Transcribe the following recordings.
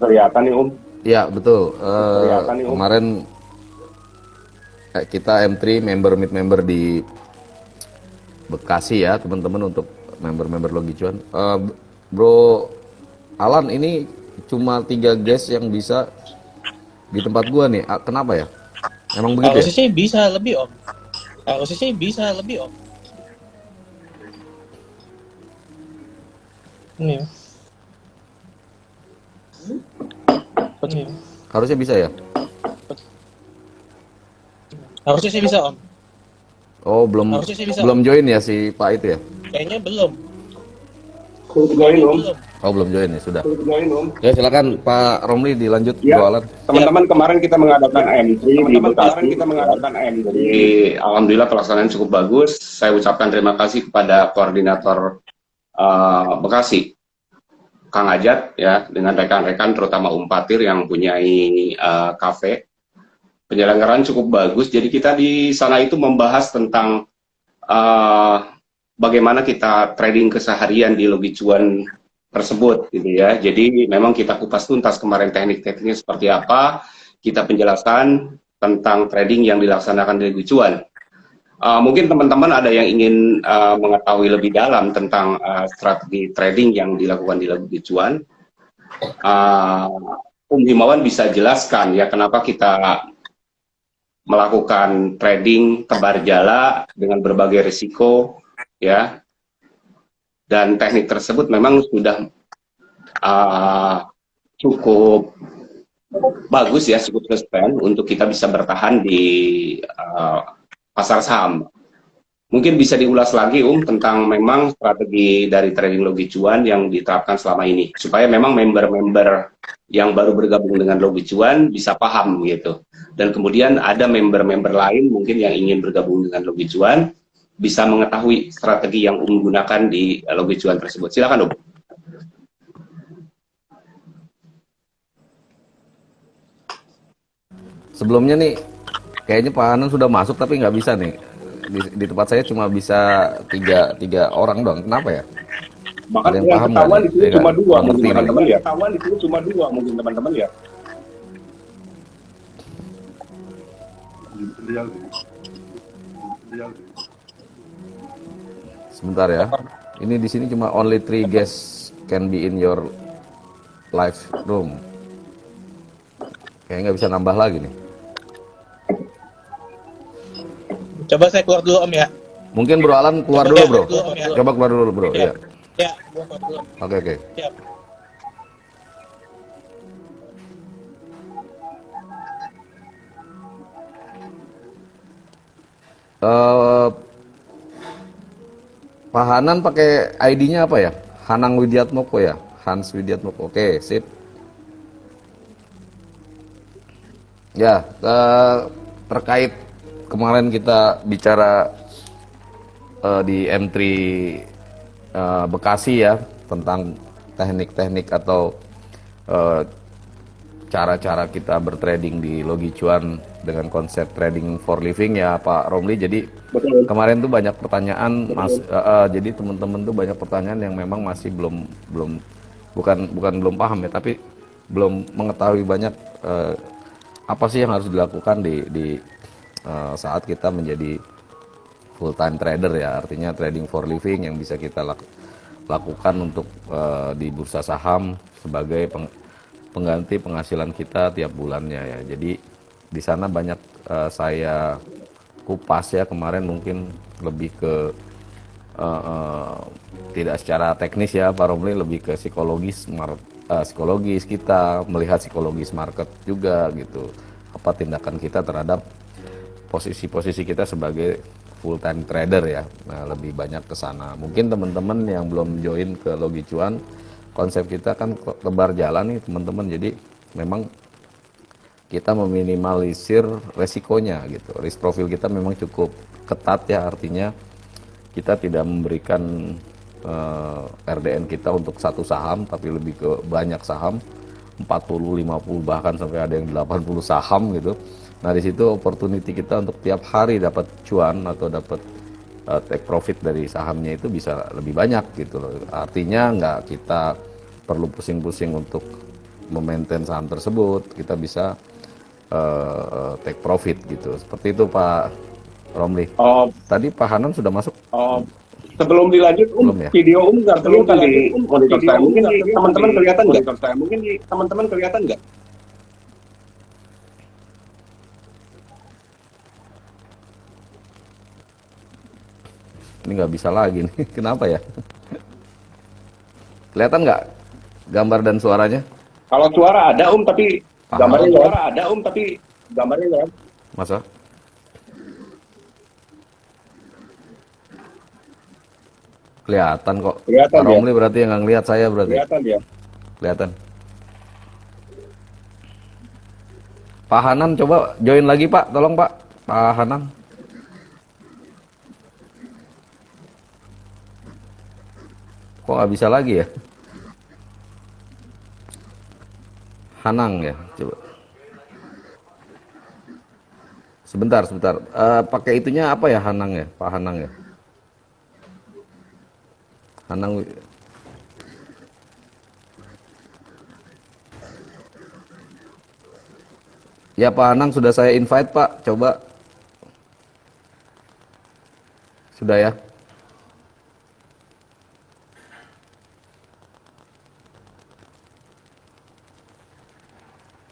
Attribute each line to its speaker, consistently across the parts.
Speaker 1: Kelihatan nih
Speaker 2: Ya betul.
Speaker 1: kelihatan nih
Speaker 2: Kemarin kita M3 member meet member di Bekasi ya teman-teman untuk member-member Logi Cuan. Bro Alan ini cuma 3 guest yang bisa di tempat gua nih. Kenapa ya? Emang begitu ya?
Speaker 3: Harusnya sih bisa lebih om. Harusnya sih bisa lebih om. Ini. Ini.
Speaker 2: Harusnya bisa ya?
Speaker 3: Harusnya sih bisa om.
Speaker 2: Oh belum
Speaker 3: Harusnya sih bisa
Speaker 2: belum
Speaker 3: om.
Speaker 2: join ya si Pak itu ya?
Speaker 3: Kayaknya belum.
Speaker 1: join om.
Speaker 2: Oh belum join ya sudah.
Speaker 1: Join om.
Speaker 2: Ya silakan Pak Romli dilanjut
Speaker 1: Ya,
Speaker 2: Bro Alan.
Speaker 1: teman-teman kemarin kita mengadakan M3 di Bekasi. Jadi alhamdulillah pelaksanaan cukup bagus. Saya ucapkan terima kasih kepada koordinator Bekasi, Kang Ajat ya, dengan rekan-rekan terutama Patir yang mempunyai kafe. Penyelenggaraan cukup bagus. Jadi kita di sana itu membahas tentang bagaimana kita trading keseharian di Logi Cuan tersebut gitu ya. Jadi memang kita kupas tuntas kemarin teknik-tekniknya seperti apa, kita penjelasan tentang trading yang dilaksanakan di Logi Cuan. Mungkin teman-teman ada yang ingin mengetahui lebih dalam tentang strategi trading yang dilakukan di Logi Cuan. Himawan bisa jelaskan ya kenapa kita melakukan trading tebar jala dengan berbagai risiko ya, dan teknik tersebut memang sudah cukup bagus ya, cukup sustain untuk kita bisa bertahan di pasar saham. Mungkin bisa diulas lagi tentang memang strategi dari trading Logi Cuan yang diterapkan selama ini supaya memang member-member yang baru bergabung dengan Logi Cuan bisa paham gitu. Dan kemudian ada member-member lain mungkin yang ingin bergabung dengan Logi Cuan bisa mengetahui strategi yang gunakan di Logi Cuan tersebut. Silakan Om.
Speaker 2: Sebelumnya nih kayaknya Pak Hanan sudah masuk tapi nggak bisa nih. Di tempat saya cuma bisa tiga orang doang. Kenapa ya?
Speaker 1: Bahkan
Speaker 2: Ada yang
Speaker 1: yang
Speaker 2: paham
Speaker 1: ketahuan
Speaker 2: nggak
Speaker 1: di
Speaker 2: nih?
Speaker 1: sini
Speaker 2: Ya
Speaker 1: cuma
Speaker 2: kan?
Speaker 1: dua
Speaker 2: Nggak
Speaker 1: mungkin
Speaker 2: ngerti nih.
Speaker 1: teman-teman ya. Ketahuan di sini cuma dua mungkin teman-teman ya.
Speaker 2: Sebentar ya. Ini di sini cuma only 3 guests can be in your live room. Kayaknya nggak bisa nambah lagi nih.
Speaker 3: Coba saya keluar dulu om ya.
Speaker 2: Mungkin Bro Alan keluar
Speaker 3: Coba
Speaker 2: dulu
Speaker 3: saya
Speaker 2: Bro.
Speaker 3: keluar dulu, Om, ya.
Speaker 2: Coba keluar dulu Bro.
Speaker 3: Ya.
Speaker 2: Iya.
Speaker 3: Ya, gua keluar dulu.
Speaker 2: Oke.
Speaker 3: Siap.
Speaker 2: Eh, Pak Hanan pakai ID-nya apa ya? Hanang Widiatmoko ya? Hans Widiatmoko. Oke, sip. Ya, terkait kemarin kita bicara di M3 Bekasi ya tentang teknik-teknik atau eh, cara-cara kita bertrading di Logi Cuan dengan konsep trading for living ya Pak Romli. Jadi
Speaker 1: Betul.
Speaker 2: kemarin tuh banyak pertanyaan, jadi teman-teman tuh banyak pertanyaan yang memang masih bukan belum paham ya, tapi belum mengetahui banyak apa sih yang harus dilakukan di saat kita menjadi full time trader ya, artinya trading for living yang bisa kita lakukan untuk di bursa saham sebagai pengganti penghasilan kita tiap bulannya ya. Jadi di sana banyak saya kupas ya kemarin, mungkin lebih ke tidak secara teknis ya Pak Romli, lebih ke psikologis kita melihat psikologis market juga gitu, apa tindakan kita terhadap posisi-posisi kita sebagai full time trader ya. Nah, lebih banyak ke sana. Mungkin teman-teman yang belum join ke Logi Cuan, konsep kita kan tebar jalan nih teman-teman. Jadi memang kita meminimalisir resikonya gitu. Risk profil kita memang cukup ketat ya, artinya kita tidak memberikan RDN kita untuk satu saham, tapi lebih ke banyak saham, 40, 50 bahkan sampai ada yang 80 saham gitu. Nah di situ opportunity kita untuk tiap hari dapat cuan atau dapat take profit dari sahamnya itu bisa lebih banyak gitu loh. Artinya nggak kita perlu pusing-pusing untuk memaintain saham tersebut, kita bisa take profit gitu. Seperti itu Pak Romli.
Speaker 1: Oh,
Speaker 2: Tadi Pak Hanan sudah masuk?
Speaker 1: sebelum dilanjut,
Speaker 2: Belum ya?
Speaker 1: video nggak kelihatan di monitor saya. Mungkin di teman-teman kelihatan nggak? Mungkin di teman-teman kelihatan nggak?
Speaker 2: Ini nggak bisa lagi nih. Kenapa ya? Kelihatan nggak gambar dan suaranya?
Speaker 1: Kalau suara ada tapi
Speaker 2: Paham.
Speaker 1: gambarnya suara ada tapi gambarnya nggak ada.
Speaker 2: Masa? Kelihatan kok.
Speaker 1: Kelihatan
Speaker 2: Pak
Speaker 1: ya?
Speaker 2: Romli berarti yang nggak ngelihat saya berarti.
Speaker 1: Kelihatan ya?
Speaker 2: Kelihatan. Pak Hanan coba join lagi Pak, tolong Pak. Pak Hanan. Kok nggak bisa lagi ya? Hanang ya, coba. Sebentar. Pakai itunya apa ya Hanang ya, Pak Hanang ya? Hanang. Ya Pak Hanang sudah saya invite Pak, coba. Sudah ya?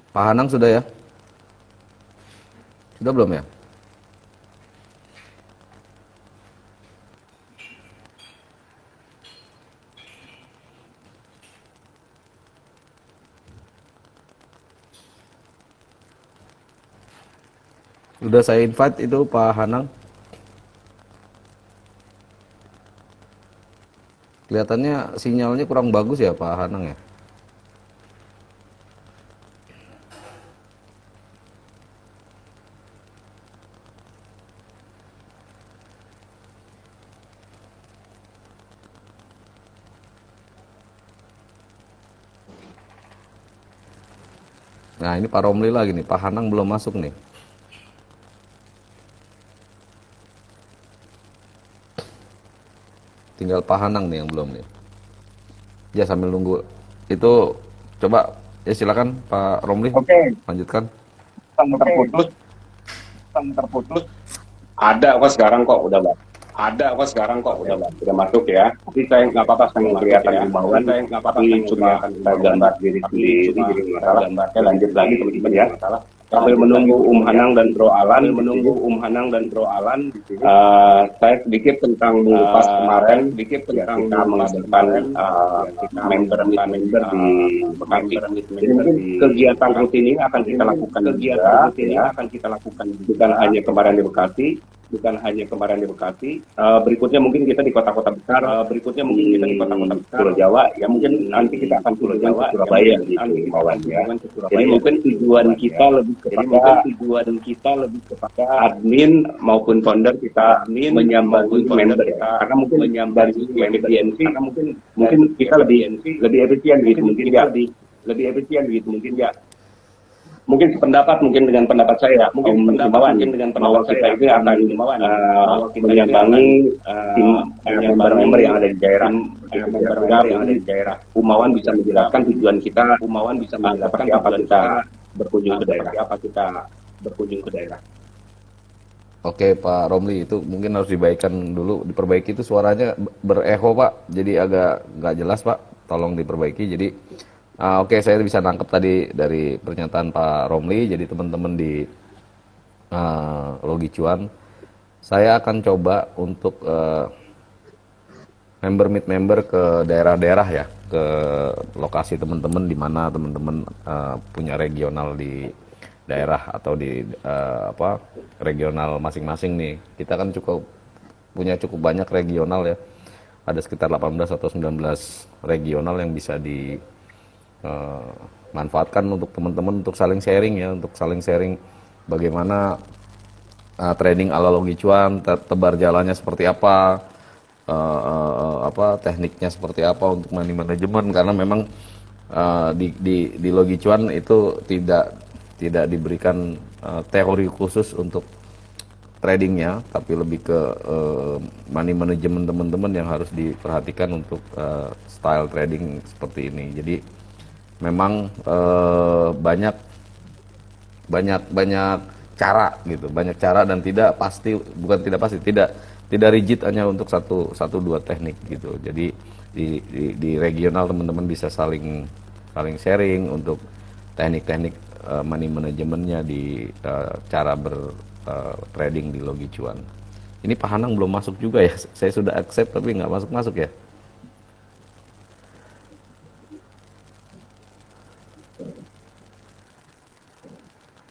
Speaker 2: Pak Hanang sudah ya? Sudah belum ya? Sudah saya invite itu Pak Hanang. Kelihatannya sinyalnya kurang bagus ya Pak Hanang ya. Nah ini Pak Romli lagi nih, Pak Hanang belum masuk nih. Tinggal Pak Hanang nih yang belum nih. Ya sambil nunggu itu coba ya silakan Pak Romli.
Speaker 1: Oke.
Speaker 2: Lanjutkan.
Speaker 1: Terputus. Ada kok sekarang kok udah Bang. Ada kok sekarang kok udah Bang. Sudah masuk ya. Tapi saya nggak apa-apa saya kelihatan di bawah. Saya nggak apa-apa saya cuma saya gambar diri sendiri jadi masalah. Saya lanjut lagi teman-teman ya. Sambil menunggu Hanang dan Bro Alan, saya sedikit tentang mengupas kemarin, sedikit tentang kita mengadakan member di Bekasi. Jadi mungkin kegiatan rutin ini akan kita lakukan bukan hanya kemarin di Bekasi, berikutnya mungkin kita di kota-kota besar, Pulau Jawa, ya mungkin nanti kita akan Pulau Jawa, Surabaya gitu, ya. Jadi mungkin tujuan kita lebih kepada admin maupun founder kita menyambangi member ya. Karena mungkin dari efisiensi, mungkin kita lebih efisien gitu mungkin ya. Mungkin sependapat dengan pendapat saya, mungkin dengan pendapat saya ini akan menyambangi member-member yang ada di daerah. Umawan bisa menjelaskan tujuan kita, seperti apa kita berkunjung ke daerah.
Speaker 2: Oke Pak Romli, itu mungkin harus diperbaiki itu suaranya berecho Pak, jadi agak nggak jelas Pak, tolong diperbaiki. Jadi oke, saya bisa nangkep tadi dari pernyataan Pak Romli. Jadi teman-teman di Logi Cuan, saya akan coba untuk meet member ke daerah-daerah ya, ke lokasi teman-teman di mana teman-teman punya regional di daerah atau di regional masing-masing nih. Kita kan punya cukup banyak regional ya, ada sekitar 18 atau 19 regional yang bisa manfaatkan untuk teman-teman untuk saling sharing bagaimana trading ala Logi Cuan, tebar jalannya seperti apa, tekniknya seperti apa untuk money management, karena memang di Logi Cuan itu tidak diberikan teori khusus untuk tradingnya, tapi lebih ke money management teman-teman yang harus diperhatikan untuk style trading seperti ini. Jadi memang banyak banyak banyak cara gitu, banyak cara dan tidak pasti, bukan tidak pasti, tidak rigid hanya untuk satu satu dua teknik gitu. Jadi di regional teman-teman bisa saling saling sharing untuk teknik-teknik money manajemennya di cara ber trading di Logi Cuan. Ini Pak Hanang belum masuk juga ya. Saya sudah accept tapi nggak masuk-masuk ya.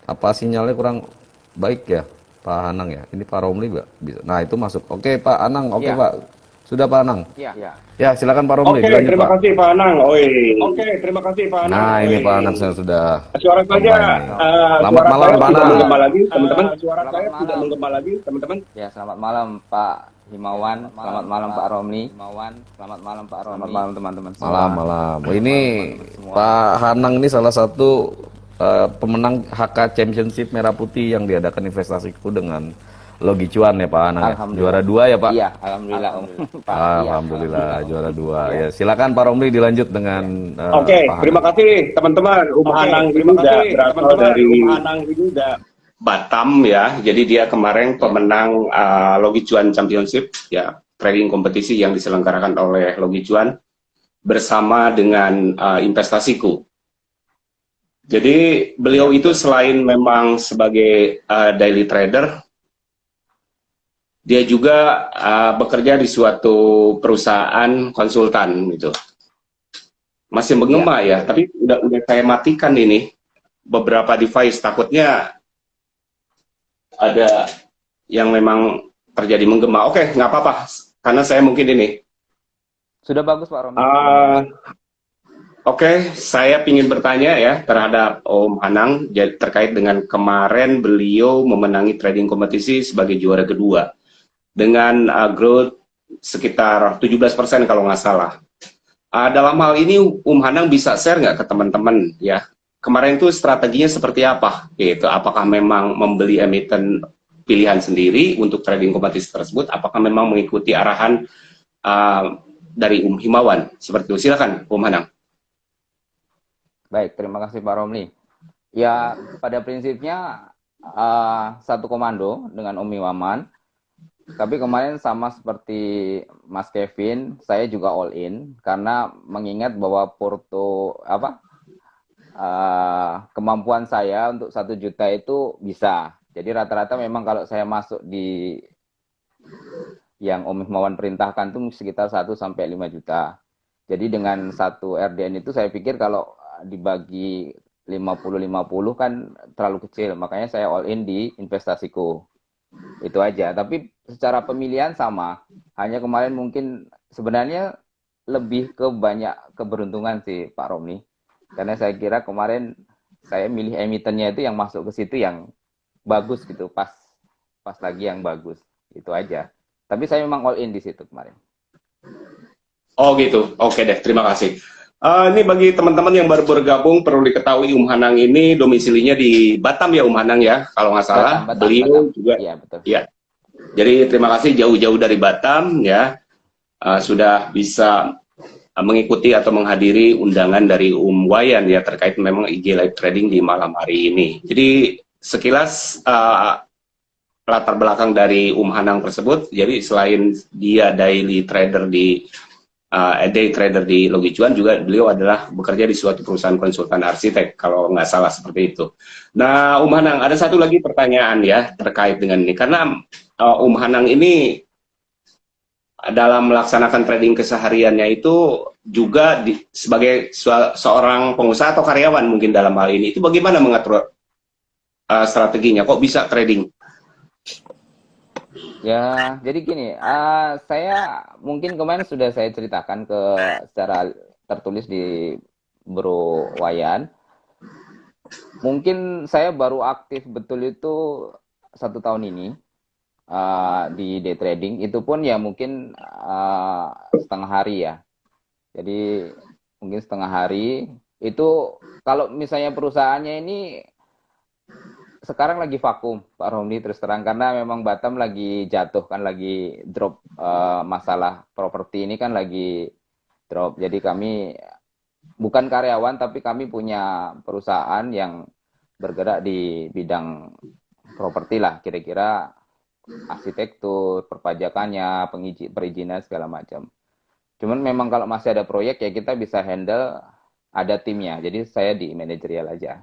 Speaker 2: Apa sinyalnya kurang baik ya, Pak Hanang ya? Ini Pak Romli nggak bisa. Nah itu masuk. Oke Pak Anang, oke
Speaker 4: Iya,
Speaker 2: Pak. Sudah Pak Anang.
Speaker 4: iya.
Speaker 2: Ya silakan Pak Romli,
Speaker 1: Oke,
Speaker 2: dilanjut
Speaker 1: terima
Speaker 2: Pak.
Speaker 1: kasih Pak Anang. Oke, terima kasih Pak Anang.
Speaker 2: Nah ini Pak Anang saya sudah
Speaker 1: Suara saya,
Speaker 2: online nih. Selamat
Speaker 1: suara
Speaker 2: malam
Speaker 1: saya
Speaker 2: Pak
Speaker 1: tidak
Speaker 2: Anang.
Speaker 1: menggema lagi, teman-teman. Suara
Speaker 4: Selamat
Speaker 1: saya tidak
Speaker 4: malam.
Speaker 1: menggema lagi, teman-teman.
Speaker 4: Ya, selamat malam Pak Himawan, selamat malam Pak Romli, selamat malam Pak Romli, selamat malam teman-teman semua.
Speaker 2: Malam. Ini Pak Hanang ini salah satu pemenang HK Championship Merah Putih yang diadakan investasiku dengan Logi Cuan ya Pak Hanang ya.
Speaker 4: Alhamdulillah.
Speaker 2: Juara 2 ya Pak.
Speaker 4: Iya, alhamdulillah Om. Pak, iya.
Speaker 2: Alhamdulillah juara 2. Ya, silakan Pak Romli dilanjut dengan
Speaker 1: Oke,
Speaker 2: Pak
Speaker 1: terima
Speaker 2: Hanang.
Speaker 1: kasih teman-teman. Hanang ini udah berasal dari Hanang ini udah Batam ya. Jadi dia kemarin pemenang Logi Cuan Championship ya, trading kompetisi yang diselenggarakan oleh Logi Cuan bersama dengan investasiku. Jadi beliau itu selain memang sebagai daily trader, dia juga bekerja di suatu perusahaan konsultan gitu. Masih menggema ya, tapi udah saya matikan ini beberapa device, takutnya ada yang memang terjadi menggema. Oke, nggak apa-apa, karena saya mungkin ini.
Speaker 4: Sudah bagus Pak Romli.
Speaker 1: Oke, saya ingin bertanya ya terhadap Om Hanang terkait dengan kemarin beliau memenangi trading kompetisi sebagai juara kedua dengan growth sekitar 17% kalau nggak salah. Dalam hal ini Om Hanang bisa share nggak ke teman-teman ya? Kemarin itu strateginya seperti apa? Gitu. Apakah memang membeli emiten pilihan sendiri untuk trading kompetisi tersebut? Apakah memang mengikuti arahan dari Himawan? Seperti itu. Silakan Om Hanang.
Speaker 4: Baik, terima kasih Pak Romli. Ya, pada prinsipnya satu komando dengan Om Himawan. Tapi kemarin sama seperti Mas Kevin, saya juga all in karena mengingat bahwa kemampuan saya untuk 1 juta itu bisa. Jadi rata-rata memang kalau saya masuk di yang Om Himawan perintahkan itu sekitar 1 sampai 5 juta. Jadi dengan satu RDN itu saya pikir kalau dibagi 50-50 kan terlalu kecil. Makanya saya all in di investasiku. Itu aja. Tapi secara pemilihan sama. Hanya kemarin mungkin sebenarnya lebih ke banyak keberuntungan sih Pak Romli. Karena saya kira kemarin saya milih emitennya itu yang masuk ke situ yang bagus gitu. Pas lagi yang bagus. Itu aja. Tapi saya memang all in di situ kemarin.
Speaker 1: Oh gitu. Oke deh. Terima kasih. Ini bagi teman-teman yang baru bergabung perlu diketahui Hanang ini domisilinya di Batam ya Hanang ya, kalau nggak salah. Beliau juga.
Speaker 4: Iya betul.
Speaker 1: Ya. Jadi terima kasih jauh-jauh dari Batam ya, sudah bisa mengikuti atau menghadiri undangan dari Wayan ya terkait memang IG live trading di malam hari ini. Jadi sekilas latar belakang dari Hanang tersebut. Jadi selain dia daily trader di day trader di Logi Cuan, juga beliau adalah bekerja di suatu perusahaan konsultan arsitek kalau nggak salah seperti itu. Nah Hanang, ada satu lagi pertanyaan ya terkait dengan ini, karena Hanang ini dalam melaksanakan trading kesehariannya itu juga sebagai seorang pengusaha atau karyawan mungkin dalam hal ini, itu bagaimana mengatur strateginya, kok bisa trading?
Speaker 4: Ya, jadi gini, saya mungkin kemarin sudah saya ceritakan secara tertulis di Bro Wayan. Mungkin saya baru aktif betul itu 1 tahun ini di day trading. Itu pun ya mungkin setengah hari ya. Jadi mungkin setengah hari. Itu kalau misalnya perusahaannya ini sekarang lagi vakum Pak Romli terus terang, karena memang Batam lagi jatuh kan, lagi drop, masalah properti ini kan lagi drop. Jadi kami bukan karyawan, tapi kami punya perusahaan yang bergerak di bidang properti lah, kira-kira arsitektur, perpajakannya, perizinan segala macam. Cuman memang kalau masih ada proyek ya kita bisa handle, ada timnya. Jadi saya di manajerial aja.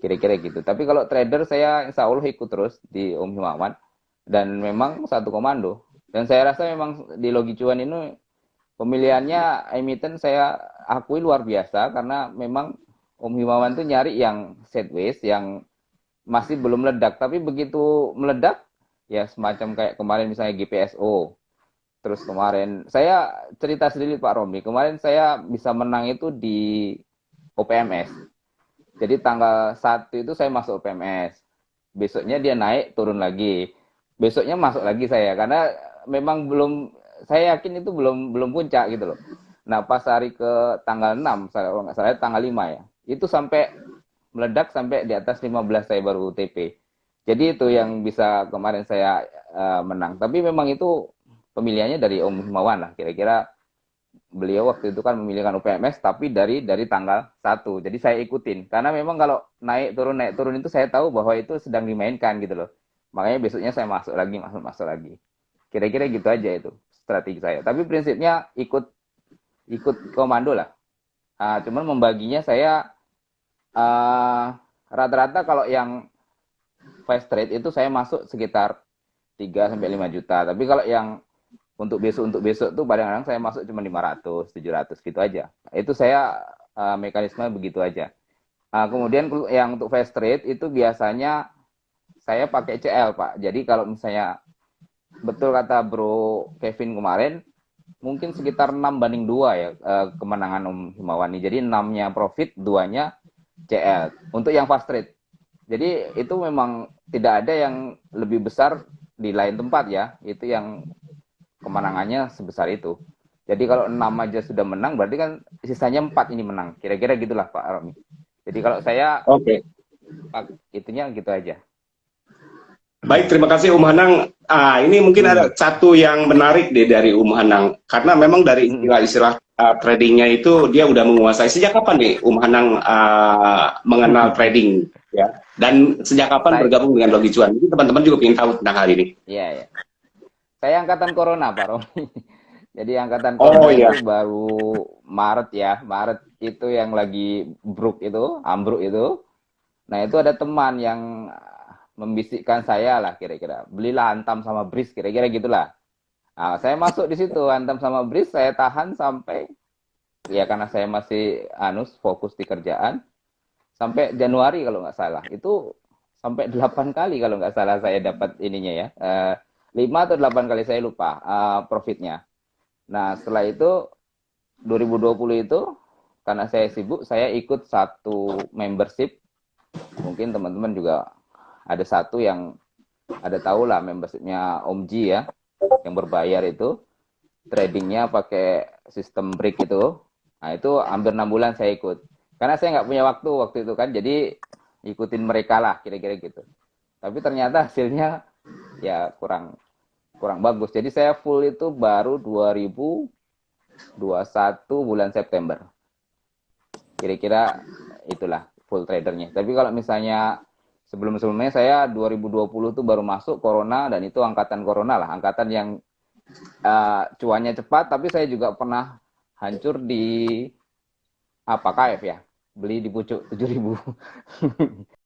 Speaker 4: Kira-kira gitu. Tapi kalau trader saya insya Allah ikut terus di Om Himawan. Dan memang satu komando. Dan saya rasa memang di Logi Cuan ini pemilihannya emiten saya akui luar biasa. Karena memang Om Himawan tuh nyari yang sideways, yang masih belum meledak. Tapi begitu meledak, ya semacam kayak kemarin misalnya GPSO. Terus kemarin, saya cerita sedikit Pak Romi. Kemarin saya bisa menang itu di OPMS. Jadi tanggal 1 itu saya masuk PMS. Besoknya dia naik, turun lagi. Besoknya masuk lagi saya karena memang belum, saya yakin itu belum puncak gitu loh. Nah, pas hari ke tanggal 6, kalau nggak salah tanggal 5 ya. Itu sampai meledak sampai di atas 15 saya baru UTP. Jadi itu yang bisa kemarin saya menang. Tapi memang itu pemilihannya dari Om Himawan lah. Kira-kira beliau waktu itu kan memilihkan UPMS tapi dari tanggal 1. Jadi saya ikutin. Karena memang kalau naik turun itu saya tahu bahwa itu sedang dimainkan gitu loh. Makanya besoknya saya masuk lagi. Kira-kira gitu aja itu strategi saya. Tapi prinsipnya ikut komando lah. Cuman membaginya saya rata-rata kalau yang fast trade itu saya masuk sekitar 3 sampai 5 juta. Tapi kalau yang untuk besok tuh kadang-kadang saya masuk cuma 500, 700 gitu aja. Itu saya mekanisme begitu aja. Kemudian yang untuk fast trade itu biasanya saya pakai CL, Pak. Jadi kalau misalnya betul kata Bro Kevin kemarin, mungkin sekitar 6-2 ya kemenangan Om Himawani. Jadi 6-nya profit, 2-nya CL. Untuk yang fast trade. Jadi itu memang tidak ada yang lebih besar di lain tempat ya. Itu yang kemenangannya sebesar itu. Jadi kalau 6 aja sudah menang, berarti kan sisanya 4 ini menang. Kira-kira gitulah Pak Romi. Jadi kalau saya, itunya gitu aja.
Speaker 1: Baik, terima kasih Om Hanang. Ini mungkin ada satu yang menarik deh dari Om Hanang. Karena memang dari istilah-istilah tradingnya itu dia udah menguasai. Sejak kapan nih Om Hanang mengenal trading? Ya. Dan sejak kapan bergabung dengan Logi Cuan? Jadi teman-teman juga ingin tahu tentang hal ini.
Speaker 4: Iya, ya. Saya angkatan Corona, Pak Romi. Jadi angkatan Corona itu baru Maret ya. Maret itu yang lagi ambruk itu. Nah, itu ada teman yang membisikkan saya lah kira-kira. Belilah Antam sama Bris, kira-kira gitulah. Nah, saya masuk di situ, Antam sama Bris, saya tahan sampai, ya karena saya masih fokus di kerjaan, sampai Januari kalau nggak salah. Itu sampai 8 kali kalau nggak salah saya dapat ininya ya. 5 atau 8 kali saya lupa profitnya. Nah setelah itu 2020 itu karena saya sibuk, saya ikut satu membership. Mungkin teman-teman juga ada satu yang ada tahu lah membershipnya Om Ji ya, yang berbayar itu. Tradingnya pakai sistem brick itu. Nah itu hampir 6 bulan saya ikut. Karena saya nggak punya waktu itu kan, jadi ikutin mereka lah kira-kira gitu. Tapi ternyata hasilnya ya kurang bagus. Jadi saya full itu baru 2021 bulan September. Kira-kira itulah full tradernya. Tapi kalau misalnya sebelum-sebelumnya saya 2020 tuh baru masuk Corona, dan itu angkatan Corona lah. Angkatan yang cuannya cepat, tapi saya juga pernah hancur di KF ya. Beli di pucuk 7.000.